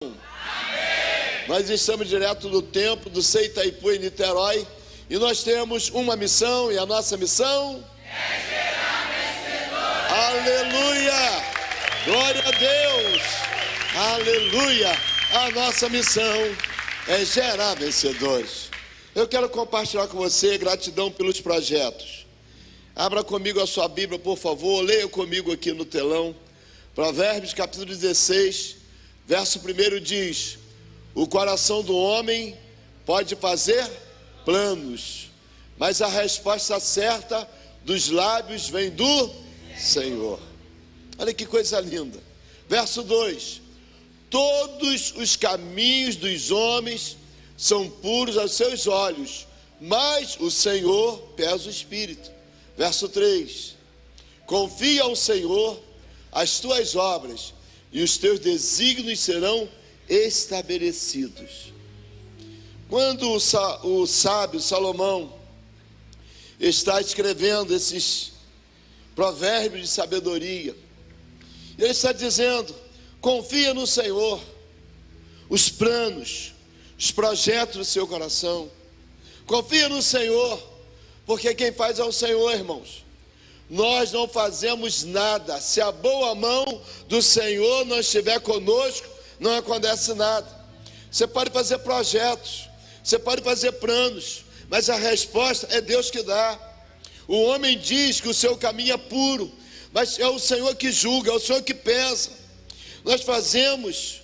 Amém. Nós estamos direto do templo do Sei Itaipu em Niterói e nós temos uma missão, e a nossa missão é gerar vencedores. Aleluia! Glória a Deus! Aleluia! A nossa missão é gerar vencedores. Eu quero compartilhar com você gratidão pelos projetos. Abra comigo a sua Bíblia, por favor, leia comigo aqui no telão. Provérbios capítulo 16, verso 1 diz: o coração do homem pode fazer planos, mas a resposta certa dos lábios vem do Senhor. Olha que coisa linda. Verso 2: todos os caminhos dos homens são puros aos seus olhos, mas o Senhor pesa o espírito. Verso 3: confia ao Senhor as tuas obras, e os teus desígnios serão estabelecidos. Quando o sábio Salomão está escrevendo esses provérbios de sabedoria, ele está dizendo: confia no Senhor, os planos, os projetos do seu coração. Confia no Senhor, porque quem faz é o Senhor, irmãos. Nós não fazemos nada. Se a boa mão do Senhor não estiver conosco, não acontece nada. Você pode fazer projetos, você pode fazer planos, mas a resposta é Deus que dá. O homem diz que o seu caminho é puro, mas é o Senhor que julga, é o Senhor que pesa. Nós fazemos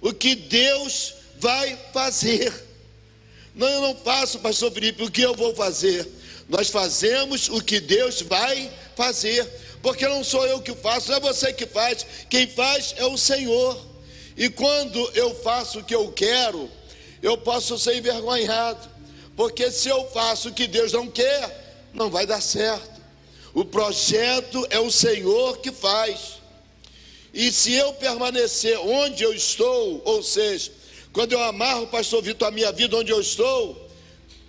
o que Deus vai fazer. Não, eu não faço, pastor Felipe, o que eu vou fazer. Nós fazemos o que Deus vai fazer, porque não sou eu que faço, não é você que faz, quem faz é o Senhor. E quando eu faço o que eu quero, eu posso ser envergonhado, porque se eu faço o que Deus não quer, não vai dar certo. O projeto é o Senhor que faz. E se eu permanecer onde eu estou, ou seja, quando eu amarro o pastor Vitor a minha vida onde eu estou,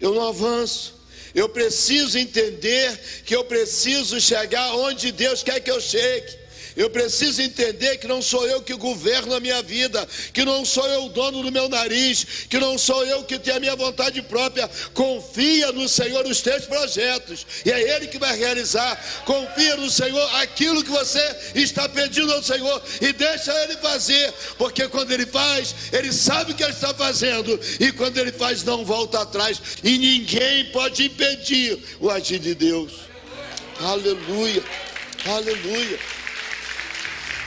eu não avanço. Eu preciso entender que eu preciso chegar onde Deus quer que eu chegue. Eu preciso entender que não sou eu que governo a minha vida, que não sou eu o dono do meu nariz, que não sou eu que tenho a minha vontade própria. Confia no Senhor os teus projetos, e é Ele que vai realizar. Confia no Senhor aquilo que você está pedindo ao Senhor, e deixa Ele fazer, porque quando Ele faz, Ele sabe o que Ele está fazendo, e quando Ele faz, não volta atrás, e ninguém pode impedir o agir de Deus. Aleluia, aleluia.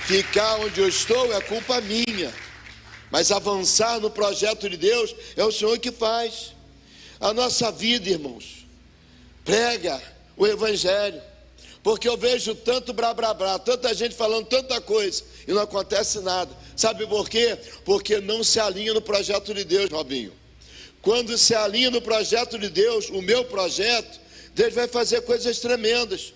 Ficar onde eu estou é culpa minha, mas avançar no projeto de Deus é o Senhor que faz. A nossa vida, irmãos, prega o Evangelho, porque eu vejo tanto blá, tanta gente falando tanta coisa e não acontece nada. Sabe por quê? Porque não se alinha no projeto de Deus, Robinho. Quando se alinha no projeto de Deus, o meu projeto, Deus vai fazer coisas tremendas.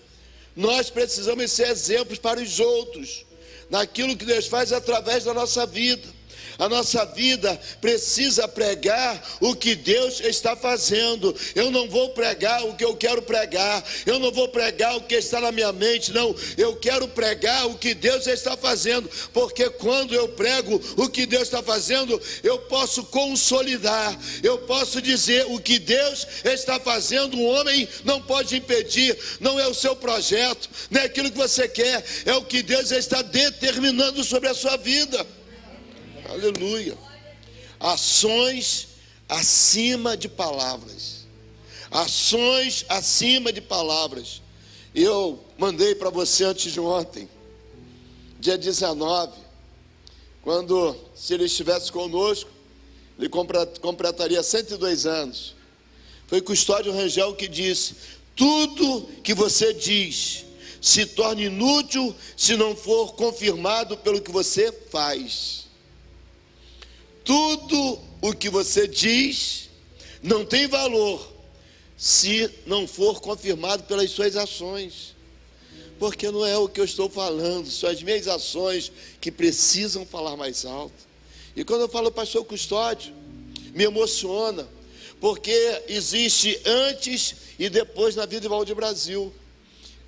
Nós precisamos ser exemplos para os outros, naquilo que Deus faz através da nossa vida. A nossa vida precisa pregar o que Deus está fazendo. Eu não vou pregar o que eu quero pregar, eu não vou pregar o que está na minha mente, não. Eu quero pregar o que Deus está fazendo, porque quando eu prego o que Deus está fazendo, eu posso consolidar, eu posso dizer o que Deus está fazendo. O homem não pode impedir, não é o seu projeto, não é aquilo que você quer, é o que Deus está determinando sobre a sua vida. Aleluia. Ações acima de palavras. Ações acima de palavras. Eu mandei para você antes de ontem, dia 19, quando, se ele estivesse conosco, ele completaria 102 anos. Foi Custódio Rangel que disse: tudo que você diz se torna inútil se não for confirmado pelo que você faz. Tudo o que você diz não tem valor se não for confirmado pelas suas ações, porque não é o que eu estou falando, são as minhas ações que precisam falar mais alto. E quando eu falo pastor Custódio, me emociona, porque existe antes e depois na vida de Valdir Brasil.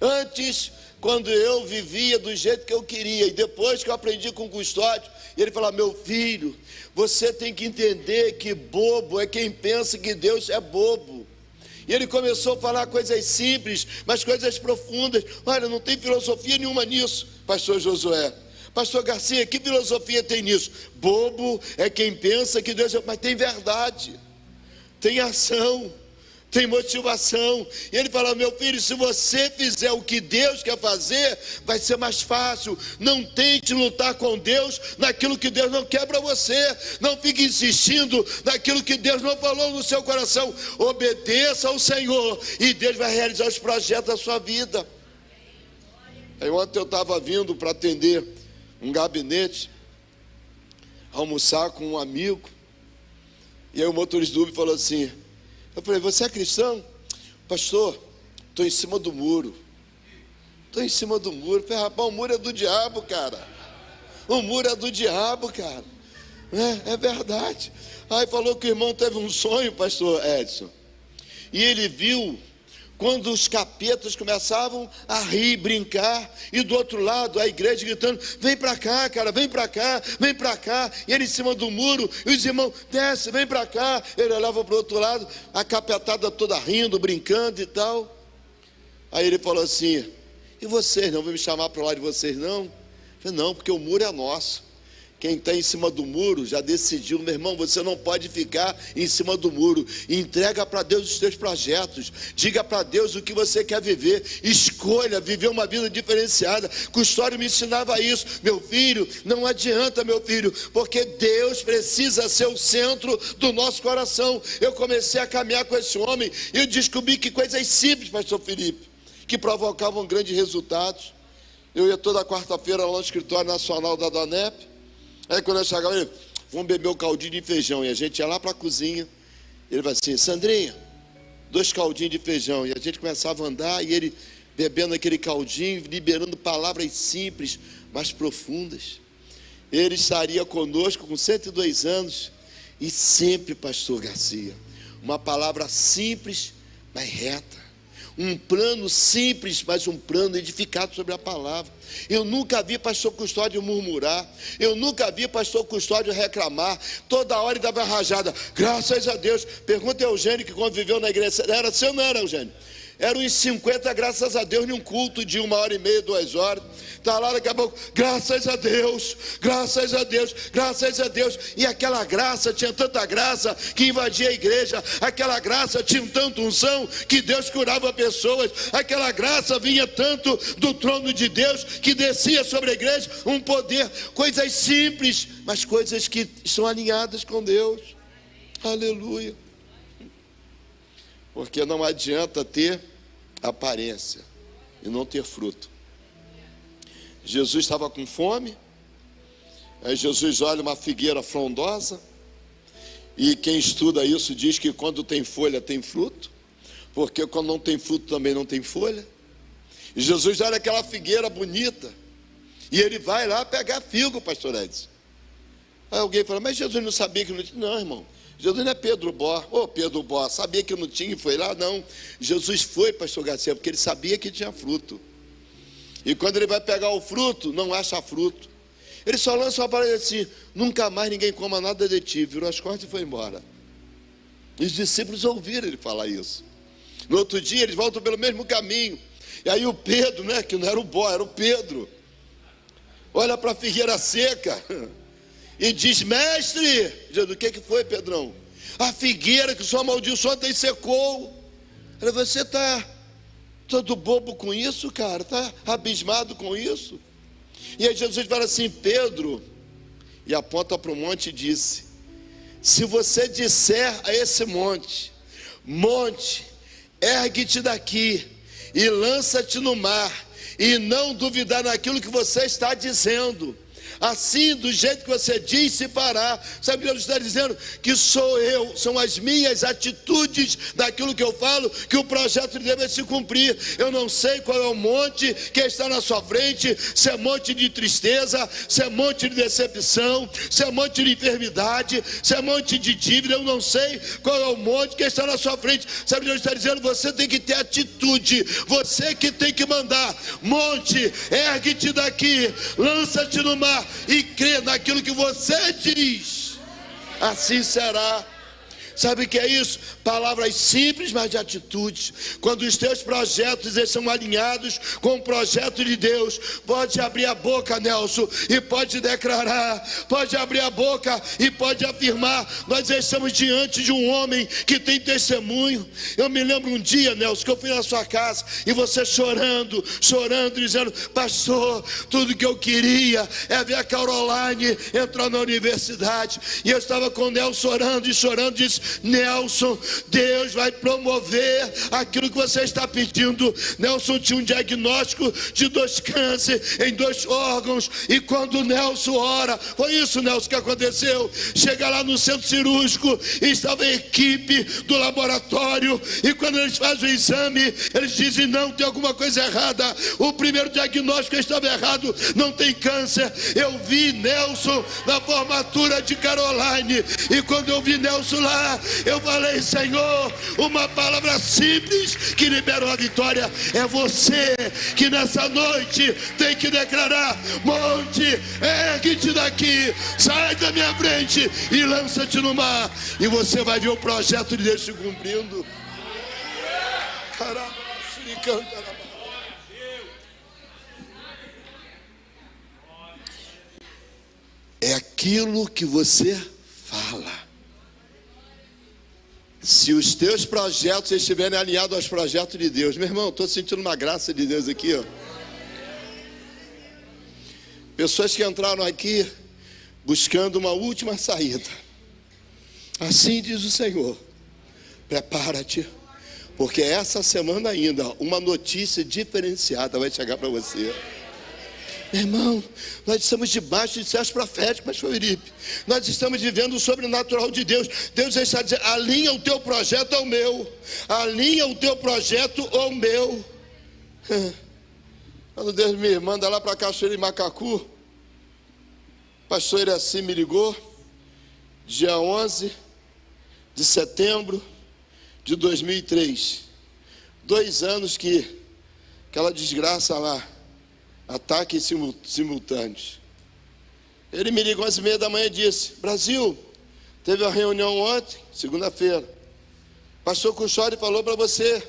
Antes, quando eu vivia do jeito que eu queria, e depois que eu aprendi com o Custódio, E ele fala: meu filho, você tem que entender que bobo é quem pensa que Deus é bobo. E ele começou a falar coisas simples, mas coisas profundas. Olha, não tem filosofia nenhuma nisso, pastor Josué. Pastor Garcia, que filosofia tem nisso? Bobo é quem pensa que Deus é... Mas tem verdade, tem ação, tem motivação. E ele fala: meu filho, se você fizer o que Deus quer fazer, vai ser mais fácil. Não tente lutar com Deus naquilo que Deus não quer para você. Não fique insistindo naquilo que Deus não falou no seu coração. Obedeça ao Senhor e Deus vai realizar os projetos da sua vida. Aí ontem eu estava vindo para atender um gabinete, almoçar com um amigo. E aí o motorista do Uber falou assim, eu falei: você é cristão? Pastor, estou em cima do muro. Estou em cima do muro. Eu falei: rapaz, o muro é do diabo, cara. O muro é do diabo, cara. É verdade. Aí falou que o irmão teve um sonho, pastor Edson. E ele viu quando os capetas começavam a rir, brincar, e do outro lado a igreja gritando: vem para cá, cara, vem para cá, vem para cá. E ele em cima do muro, e os irmãos: desce, vem para cá. Ele olhava para o outro lado, a capetada toda rindo, brincando e tal. Aí ele falou assim: e vocês não vão me chamar para lá de vocês não? Eu falei: não, porque o muro é nosso. Quem está em cima do muro já decidiu. Meu irmão, você não pode ficar em cima do muro. Entrega para Deus os seus projetos. Diga para Deus o que você quer viver. Escolha viver uma vida diferenciada. Custódio me ensinava isso. Meu filho, não adianta, meu filho, porque Deus precisa ser o centro do nosso coração. Eu comecei a caminhar com esse homem e eu descobri que coisas simples, pastor Felipe, que provocavam grandes resultados. Eu ia toda quarta-feira lá no escritório nacional da DANEP. Aí quando eu chegava, ele: vamos beber um caldinho de feijão. E a gente ia lá para a cozinha. Ele vai assim: Sandrinha, 2 caldinhos de feijão. E a gente começava a andar, e ele bebendo aquele caldinho, liberando palavras simples, mas profundas. Ele estaria conosco com 102 anos. E sempre, pastor Garcia, uma palavra simples, mas reta. Um plano simples, mas um plano edificado sobre a palavra. Eu nunca vi pastor Custódio murmurar. Eu nunca vi pastor Custódio reclamar. Toda hora ele dava rajada. Graças a Deus. Pergunta a Eugênio, que conviveu na igreja. Era seu ou não era, Eugênio? Eram uns 50, graças a Deus, em um culto de 1h30, 2 horas. Está lá daqui a pouco: graças a Deus, graças a Deus, graças a Deus. E aquela graça, tinha tanta graça que invadia a igreja. Aquela graça tinha tanta unção que Deus curava pessoas. Aquela graça vinha tanto do trono de Deus que descia sobre a igreja um poder. Coisas simples, mas coisas que estão alinhadas com Deus. Aleluia. Porque não adianta ter aparência e não ter fruto. Jesus estava com fome. Aí Jesus olha uma figueira frondosa. E quem estuda isso diz que quando tem folha tem fruto. Porque quando não tem fruto também não tem folha. E Jesus olha aquela figueira bonita. E ele vai lá pegar figo, pastor Edson. Aí alguém fala: mas Jesus não sabia que não tinha. Não, irmão. Jesus não é Pedro Bó. Pedro Bó, sabia que não tinha e foi lá? Não. Jesus foi, pastor Garcia, porque ele sabia que tinha fruto. E quando ele vai pegar o fruto, não acha fruto. Ele só lança uma palavra assim: nunca mais ninguém coma nada de ti. Virou as costas e foi embora. E os discípulos ouviram ele falar isso. No outro dia eles voltam pelo mesmo caminho. E aí o Pedro, né, que não era o Bó, era o Pedro, olha para a figueira seca e diz: mestre, Jesus: o que foi, Pedrão? A figueira que o senhor amaldiçoou até secou. Ele: você está todo bobo com isso, cara? Está abismado com isso? E aí Jesus fala assim: Pedro, e aponta para o monte e disse: se você disser a esse monte: monte, ergue-te daqui e lança-te no mar, e não duvidar naquilo que você está dizendo, assim, do jeito que você diz, se fará. Sabe o que Jesus está dizendo? Que sou eu, são as minhas atitudes daquilo que eu falo, que o projeto de Deus vai se cumprir. Eu não sei qual é o monte que está na sua frente, se é monte de tristeza, se é monte de decepção, se é monte de enfermidade, se é monte de dívida. Eu não sei qual é o monte que está na sua frente. Sabe o que Jesus está dizendo? Você tem que ter atitude, você que tem que mandar: monte, ergue-te daqui, lança-te no mar, orar e crer naquilo que você diz, assim será. Sabe o que é isso? Palavras simples, mas de atitudes. Quando os teus projetos estão alinhados com o projeto de Deus, pode abrir a boca, Nelson, e pode declarar, pode abrir a boca e pode afirmar. Nós estamos diante de um homem que tem testemunho. Eu me lembro um dia, Nelson, que eu fui na sua casa e você chorando, dizendo: pastor, tudo que eu queria é ver a Caroline entrar na universidade. E eu estava com o Nelson orando e chorando, disse: Nelson, Deus vai promover aquilo que você está pedindo. Nelson tinha um diagnóstico de 2 cânceres em 2 órgãos, e quando o Nelson ora, foi isso, Nelson, que aconteceu. Chega lá no centro cirúrgico e estava a equipe do laboratório, e quando eles fazem o exame, eles dizem: não, tem alguma coisa errada, o primeiro diagnóstico estava errado, não tem câncer. Eu vi Nelson na formatura de Caroline, e quando eu vi Nelson lá, eu falei: Senhor, uma palavra simples que liberou a vitória. É você que nessa noite tem que declarar: monte, ergue-te daqui, sai da minha frente e lança-te no mar, e você vai ver o projeto de Deus se cumprindo. É aquilo que você fala. Se os teus projetos estiverem alinhados aos projetos de Deus, meu irmão, estou sentindo uma graça de Deus aqui, ó. Pessoas que entraram aqui buscando uma última saída. Assim diz o Senhor: prepara-te, porque essa semana ainda uma notícia diferenciada vai chegar para você. Meu irmão, nós estamos debaixo de céus proféticos, pastor Felipe. Nós estamos vivendo o sobrenatural de Deus. Deus está dizendo: alinha o teu projeto ao meu. Alinha o teu projeto ao meu. Quando Deus me manda lá para Cachoeira de Macacu, o pastor Iraci me ligou, dia 11 de setembro de 2003. 2 anos que aquela desgraça lá, ataques simultâneos. Ele me ligou às 11h30 da manhã e disse: Brasil, teve uma reunião ontem, segunda-feira. Pastor Cuchori falou para você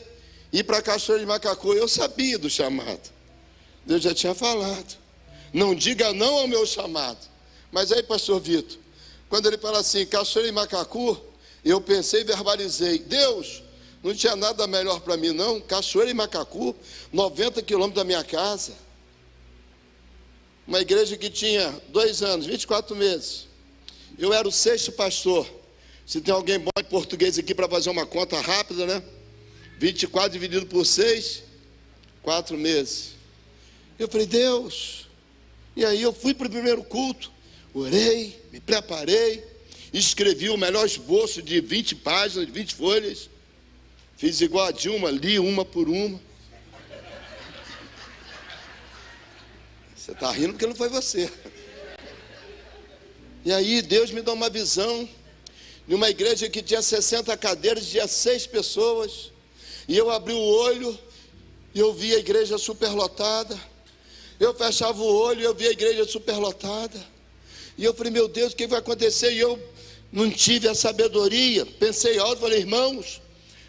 ir para a Cachoeira de Macacu. Eu sabia do chamado. Deus já tinha falado. Não diga não ao meu chamado. Mas aí, pastor Vitor, quando ele fala assim, Cachoeira de Macacu, eu pensei e verbalizei: Deus, não tinha nada melhor para mim não. Cachoeira de Macacu, 90 quilômetros da minha casa. Uma igreja que tinha 2 anos, 24 meses. Eu era o 6º pastor. Se tem alguém bom em português aqui para fazer uma conta rápida, né? 24 dividido por 6, 4 meses. Eu falei: Deus. E aí eu fui para o primeiro culto, orei, me preparei, escrevi o melhor esboço de 20 páginas, de 20 folhas. Fiz igual a Dilma, li uma por uma. Você está rindo porque não foi você. E aí Deus me dá uma visão de uma igreja que tinha 60 cadeiras, tinha 6 pessoas. E eu abri o olho e eu vi a igreja superlotada. Eu fechava o olho e eu vi a igreja superlotada. E eu falei: meu Deus, o que vai acontecer? E eu não tive a sabedoria. Pensei alto, falei: irmãos,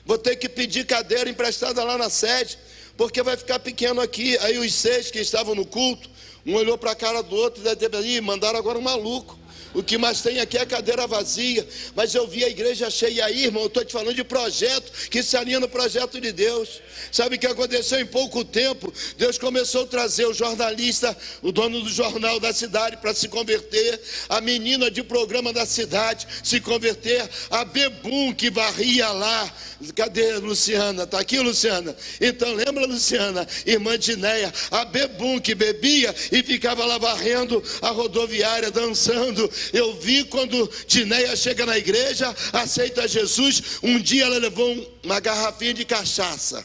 vou ter que pedir cadeira emprestada lá na sede, porque vai ficar pequeno aqui. Aí os 6 que estavam no culto, um olhou para a cara do outro e disse: mandaram agora um maluco. O que mais tem aqui é cadeira vazia. Mas eu vi a igreja cheia aí, irmão. Eu estou te falando de projeto que se alinha no projeto de Deus. Sabe o que aconteceu em pouco tempo? Deus começou a trazer o jornalista, o dono do jornal da cidade, para se converter. A menina de programa da cidade se converter. A Bebum que varria lá. Cadê a Luciana? Está aqui, Luciana? Então lembra, Luciana, irmã de Neia, a Bebum que bebia e ficava lá varrendo a rodoviária, dançando. Eu vi quando Dineia chega na igreja, aceita Jesus. Um dia ela levou uma garrafinha de cachaça.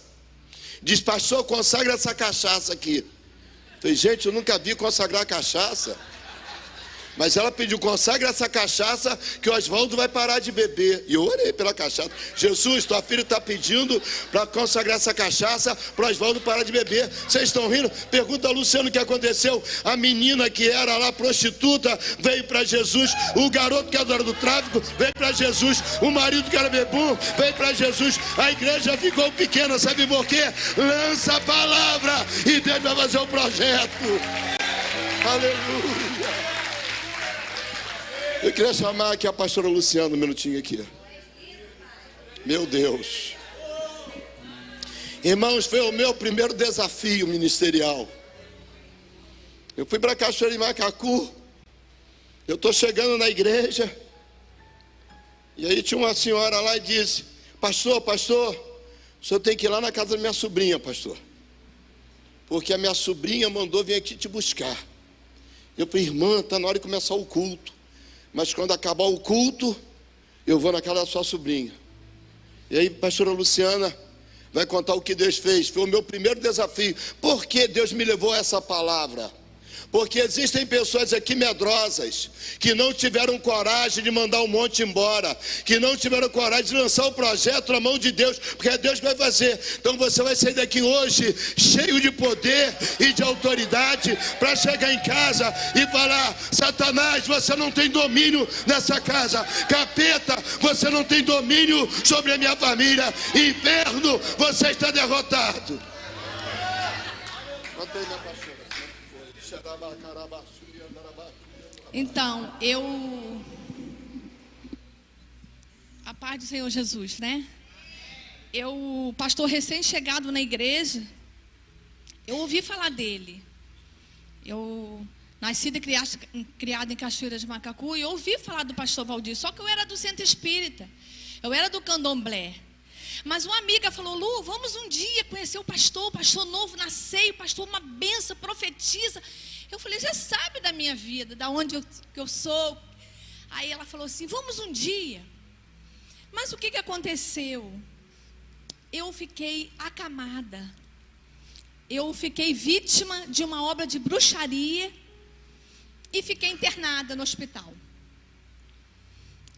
Diz: pastor, consagra essa cachaça aqui. Eu falei: gente, eu nunca vi consagrar cachaça. Mas ela pediu: consagra essa cachaça que o Oswaldo vai parar de beber. E eu orei pela cachaça. Jesus, tua filha está pedindo para consagrar essa cachaça para o Oswaldo parar de beber. Vocês estão rindo? Pergunta a Luciano o que aconteceu. A menina que era lá prostituta veio para Jesus. O garoto que era do tráfico veio para Jesus. O marido que era bebum veio para Jesus. A igreja ficou pequena, sabe por quê? Lança a palavra e Deus vai fazer o projeto. Aleluia. Eu queria chamar aqui a pastora Luciana um minutinho aqui. Meu Deus. Irmãos, foi o meu primeiro desafio ministerial. Eu fui para Cachoeira de Macacu. Eu estou chegando na igreja. E aí tinha uma senhora lá e disse: pastor, o senhor tem que ir lá na casa da minha sobrinha, pastor. Porque a minha sobrinha mandou vir aqui te buscar. Eu falei: irmã, está na hora de começar o culto. Mas quando acabar o culto, eu vou na casa da sua sobrinha. E aí, pastora Luciana vai contar o que Deus fez. Foi o meu primeiro desafio. Por que Deus me levou a essa palavra? Porque existem pessoas aqui medrosas, que não tiveram coragem de mandar um monte embora, que não tiveram coragem de lançar o projeto na mão de Deus, porque é Deus que vai fazer. Então você vai sair daqui hoje cheio de poder e de autoridade para chegar em casa e falar: Satanás, você não tem domínio nessa casa. Capeta, você não tem domínio sobre a minha família. Inferno, você está derrotado. Mantém minha pastora. Então, a paz do Senhor Jesus, né? Pastor recém-chegado na igreja, eu ouvi falar dele. Eu nascida e criada em Cachoeira de Macacu, e eu ouvi falar do pastor Valdir, só que eu era do Centro Espírita, eu era do Candomblé. Mas uma amiga falou: Lu, vamos um dia conhecer o pastor novo nasceu, o pastor uma benção, profetiza. Eu falei: você sabe da minha vida, da onde eu sou. Aí ela falou assim: vamos um dia. Mas o que aconteceu? Eu fiquei acamada. Eu fiquei vítima de uma obra de bruxaria e fiquei internada no hospital.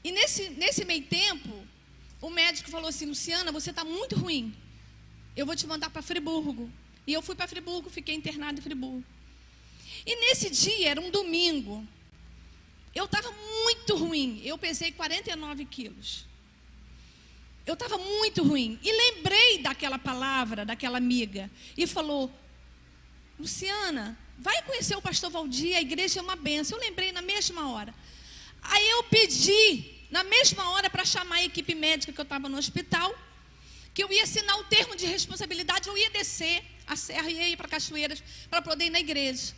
E nesse meio tempo, o médico falou assim: Luciana, você está muito ruim. Eu vou te mandar para Friburgo. E eu fui para Friburgo, fiquei internada em Friburgo. E nesse dia, era um domingo, eu estava muito ruim. Eu pesei 49 quilos. Eu estava muito ruim. E lembrei daquela palavra, daquela amiga. E falou: Luciana, vai conhecer o pastor Valdir, a igreja é uma bênção. Eu lembrei na mesma hora. Aí eu pedi, na mesma hora, para chamar a equipe médica, que eu estava no hospital, que eu ia assinar o termo de responsabilidade, eu ia descer a serra e ia ir para Cachoeiras para poder ir na igreja.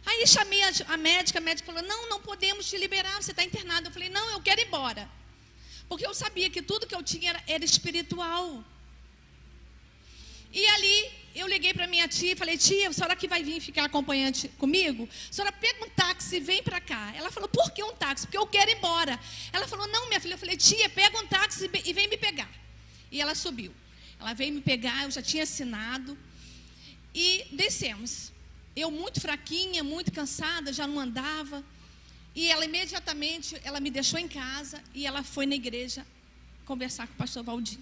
Aí chamei a médica falou: não podemos te liberar, você está internado. Eu falei: não, eu quero ir embora. Porque eu sabia que tudo que eu tinha era espiritual. E ali eu liguei para minha tia e falei: tia, a senhora que vai vir ficar acompanhante comigo, a senhora pega um táxi e vem para cá. Ela falou: por que um táxi? Porque eu quero ir embora. Ela falou: não, minha filha. Eu falei: tia, pega um táxi e vem me pegar. E ela subiu. Ela veio me pegar, eu já tinha assinado. E descemos. Eu muito fraquinha, muito cansada, já não andava. E ela imediatamente, ela me deixou em casa e ela foi na igreja conversar com o pastor Valdir.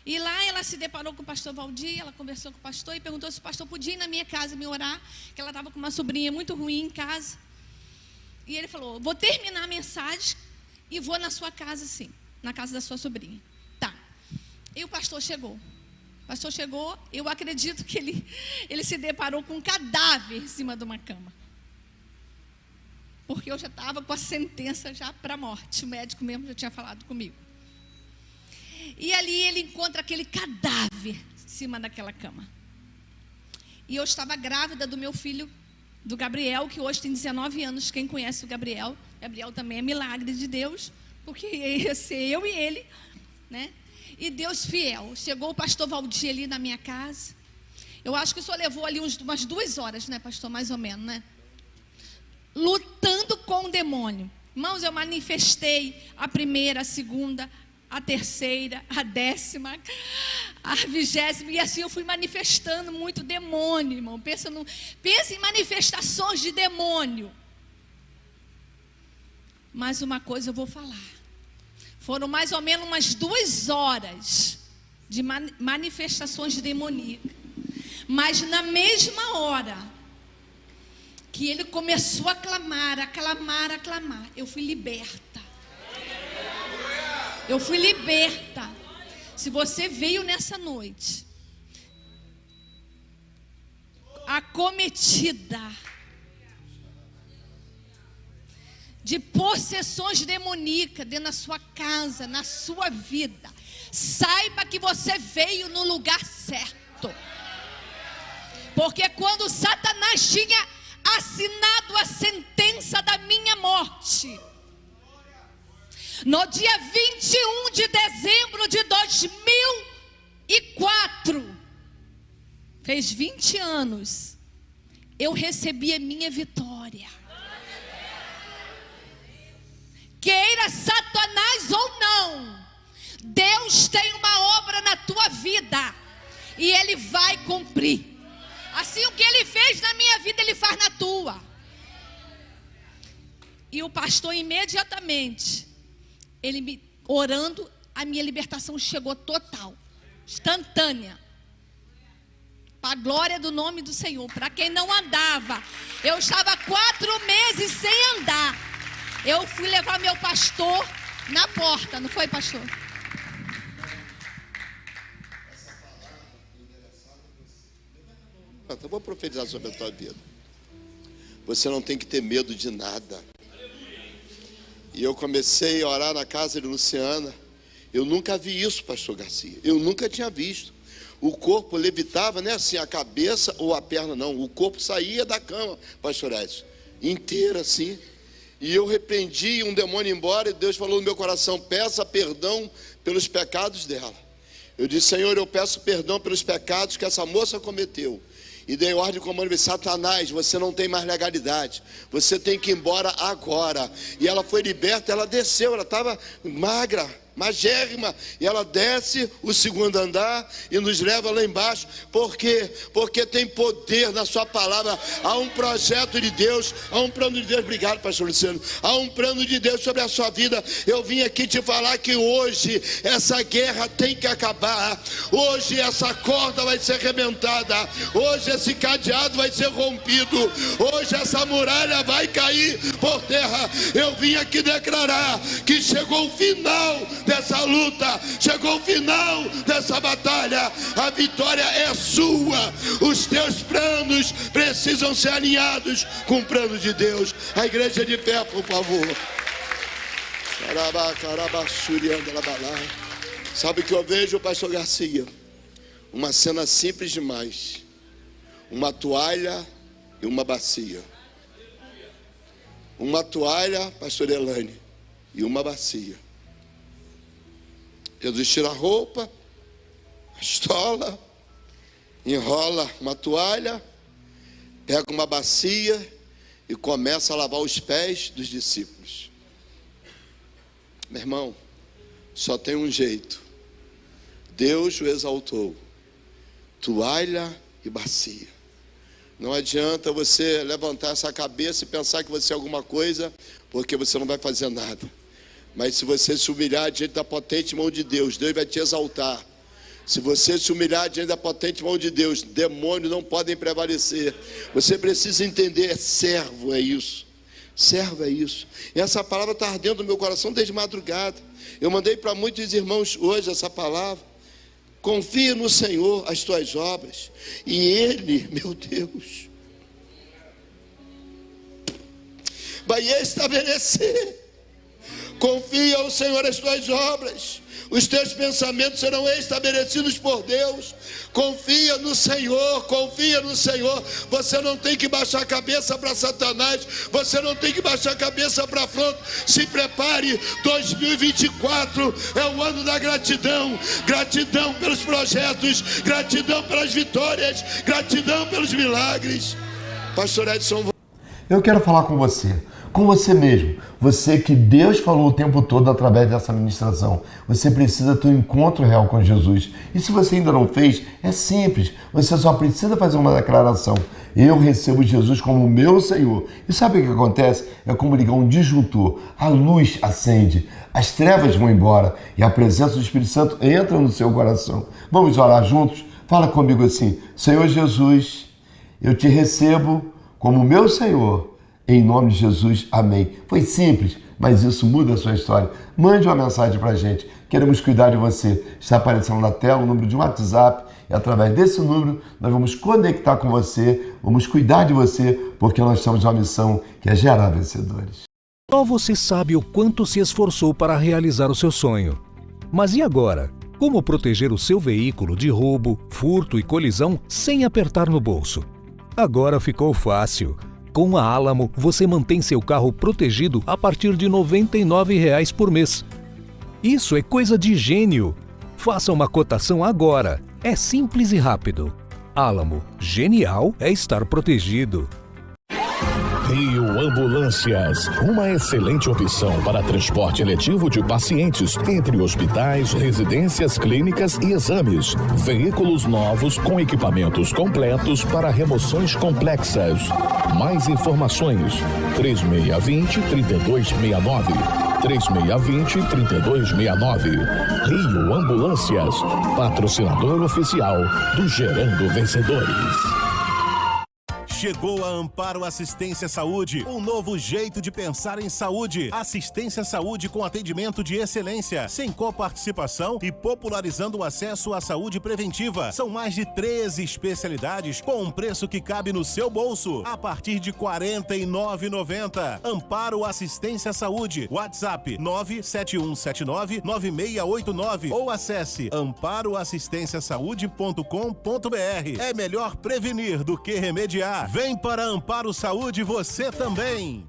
E lá ela se deparou com o pastor Valdir, ela conversou com o pastor e perguntou se o pastor podia ir na minha casa me orar, que ela estava com uma sobrinha muito ruim em casa. E ele falou: vou terminar a mensagem e vou na sua casa sim, na casa da sua sobrinha. Tá. E o pastor chegou. O pastor chegou, eu acredito que ele se deparou com um cadáver em cima de uma cama. Porque eu já estava com a sentença já para a morte. O médico mesmo já tinha falado comigo. E ali ele encontra aquele cadáver em cima daquela cama. E eu estava grávida do meu filho, do Gabriel, que hoje tem 19 anos. Quem conhece o Gabriel? Gabriel também é milagre de Deus, porque ia ser eu e ele, né? E Deus fiel. Chegou o pastor Valdir ali na minha casa. Eu acho que o senhor levou ali umas 2 horas, né, pastor? Mais ou menos, né? Lutando com o demônio. Irmãos, eu manifestei a primeira, a segunda, a terceira, a 10ª, a 20ª. E assim eu fui manifestando muito demônio, irmão. Pensa em manifestações de demônio. Mas uma coisa eu vou falar. Foram mais ou menos umas 2 horas de manifestações demoníacas. Mas na mesma hora que ele começou a clamar, eu fui liberta. Eu fui liberta. Se você veio nessa noite acometida de possessões demoníacas dentro da sua casa, na sua vida, saiba que você veio no lugar certo. Porque quando Satanás tinha assinado a sentença da minha morte, no dia 21 de dezembro de 2004, fez 20 anos, eu recebi a minha vitória. Queira Satanás ou não, Deus tem uma obra na tua vida e Ele vai cumprir. Assim, o que Ele fez na minha vida, Ele faz na tua. E o pastor imediatamente, ele me orando, a minha libertação chegou total, instantânea. Para a glória do nome do Senhor. Para quem não andava, eu estava 4 meses sem andar. Eu fui levar meu pastor na porta, não foi, pastor? Eu vou profetizar sobre a tua vida. Você não tem que ter medo de nada. E eu comecei a orar na casa de Luciana. Eu nunca vi isso, pastor Garcia. Eu nunca tinha visto. O corpo levitava, não é assim, a cabeça ou a perna, não. O corpo saía da cama, pastor Edson, inteira assim. E eu repreendi um demônio embora, e Deus falou no meu coração: peça perdão pelos pecados dela. Eu disse: Senhor, eu peço perdão pelos pecados que essa moça cometeu. E dei ordem de comando: Satanás, você não tem mais legalidade, você tem que ir embora agora. E ela foi liberta, ela desceu, ela estava magra, magérrima, e ela desce o 2º andar e nos leva lá embaixo. Por quê? Porque tem poder na sua palavra. Há um projeto de Deus, há um plano de Deus. Obrigado, pastor Luciano. Há um plano de Deus sobre a sua vida. Eu vim aqui te falar que hoje essa guerra tem que acabar. Hoje essa corda vai ser arrebentada. Hoje esse cadeado vai ser rompido. Hoje essa muralha vai cair por terra. Eu vim aqui declarar que chegou o final dessa luta, chegou o final dessa batalha. A vitória é sua. Os teus planos precisam ser alinhados com o plano de Deus. A igreja de pé, por favor. Sabe o que eu vejo, pastor Garcia? Uma cena simples demais. Uma toalha e uma bacia. Uma toalha, pastor Elane, e uma bacia. Jesus tira a roupa, a estola, enrola uma toalha, pega uma bacia e começa a lavar os pés dos discípulos. Meu irmão, só tem um jeito. Deus o exaltou: toalha e bacia. Não adianta você levantar essa cabeça e pensar que você é alguma coisa, porque você não vai fazer nada. Mas se você se humilhar diante da potente mão de Deus, Deus vai te exaltar. Se você se humilhar diante da potente mão de Deus, demônios não podem prevalecer. Você precisa entender: servo é isso. Servo é isso. E essa palavra está ardendo no meu coração desde madrugada. Eu mandei para muitos irmãos hoje essa palavra. Confia no Senhor as tuas obras, e Ele, meu Deus, vai estabelecer. Confia ao Senhor as tuas obras, os teus pensamentos serão estabelecidos por Deus. Confia no Senhor, confia no Senhor. Você não tem que baixar a cabeça para Satanás, você não tem que baixar a cabeça para afronto. Se prepare, 2024 é o ano da gratidão. Gratidão pelos projetos, gratidão pelas vitórias, gratidão pelos milagres. Pastor Edson, eu quero falar com você. com você mesmo. Você que Deus falou o tempo todo através dessa ministração. Você precisa ter um encontro real com Jesus. E se você ainda não fez, é simples. Você só precisa fazer uma declaração. Eu recebo Jesus como meu Senhor. E sabe o que acontece? É como ligar um disjuntor. A luz acende, as trevas vão embora e a presença do Espírito Santo entra no seu coração. Vamos orar juntos? Fala comigo assim: Senhor Jesus, eu te recebo como meu Senhor. Em nome de Jesus, amém. Foi simples, mas isso muda a sua história. Mande uma mensagem para a gente. Queremos cuidar de você. Está aparecendo na tela o número de WhatsApp. E através desse número, nós vamos conectar com você, vamos cuidar de você, porque nós temos uma missão que é gerar vencedores. Só você sabe o quanto se esforçou para realizar o seu sonho. Mas e agora? Como proteger o seu veículo de roubo, furto e colisão sem apertar no bolso? Agora ficou fácil. Com a Alamo, você mantém seu carro protegido a partir de R$ 99,00 por mês. Isso é coisa de gênio! Faça uma cotação agora. É simples e rápido. Alamo, genial é estar protegido. Rio Ambulâncias, uma excelente opção para transporte eletivo de pacientes entre hospitais, residências, clínicas e exames. Veículos novos com equipamentos completos para remoções complexas. Mais informações: 3620-3269. 3620-3269. Rio Ambulâncias, patrocinador oficial do Gerando Vencedores. Chegou a Amparo Assistência Saúde, um novo jeito de pensar em saúde. Assistência Saúde com atendimento de excelência, sem coparticipação e popularizando o acesso à saúde preventiva. São mais de 13 especialidades com um preço que cabe no seu bolso, a partir de R$ 49,90. Amparo Assistência Saúde, WhatsApp 971799689 ou acesse amparoassistenciasaude.com.br. É melhor prevenir do que remediar. Vem para Amparo Saúde você também!